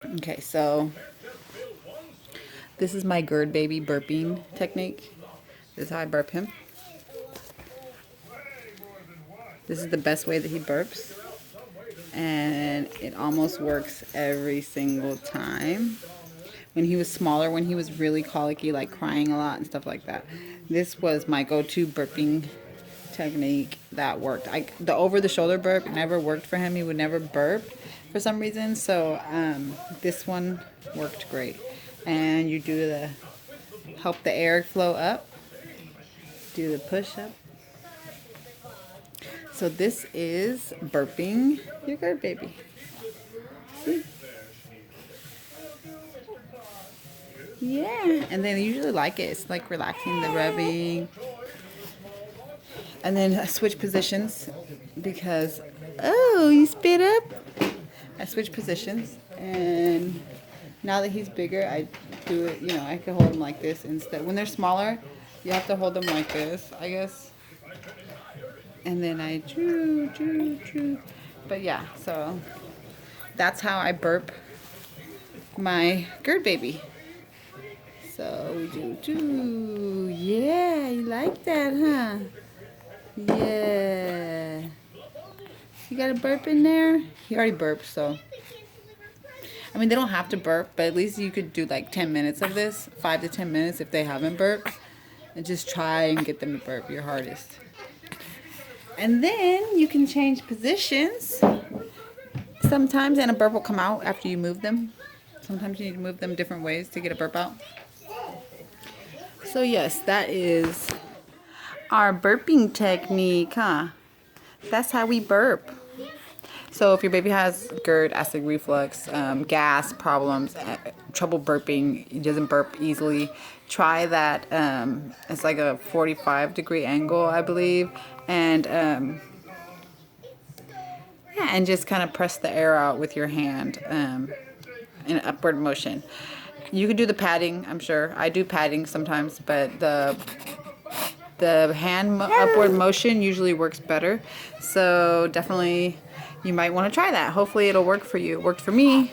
Okay, so this is my Gerd baby burping technique. This is how I burp him. This is the best way that he burps. And it almost works every single time. When he was smaller, when he was really colicky, like crying a lot and stuff like that, this was my go-to burping technique that worked. The over-the-shoulder burp never worked for him. He would never burp for some reason. So this one worked great. And you do the help the air flow up. Do the push-up. So this is burping your Gerd baby. See? Yeah, and they usually like it. It's like relaxing, the rubbing. And then I switch positions because, oh, you spit up? I switch positions, and now that he's bigger, I do it, I can hold him like this instead. When they're smaller, you have to hold them like this, I guess. And then I choo, choo, choo. But yeah, so that's how I burp my Gerd baby. So we do choo. Yeah, you like that, huh? Yeah. You got a burp in there? He already burped, so. I mean, they don't have to burp, but at least you could do like 10 minutes of this, 5 to 10 minutes if they haven't burped. And just try and get them to burp your hardest. And then you can change positions sometimes, and a burp will come out after you move them. Sometimes you need to move them different ways to get a burp out. So yes, that is our burping technique, huh? That's how we burp. So if your baby has GERD, acid reflux, gas problems, trouble burping, he doesn't burp easily, try that. It's like a 45-degree angle, I believe. And yeah, and just kind of press the air out with your hand in an upward motion. You could do the padding, I'm sure. I do padding sometimes, but the hand upward motion usually works better. So definitely you might want to try that. Hopefully it'll work for you. It worked for me.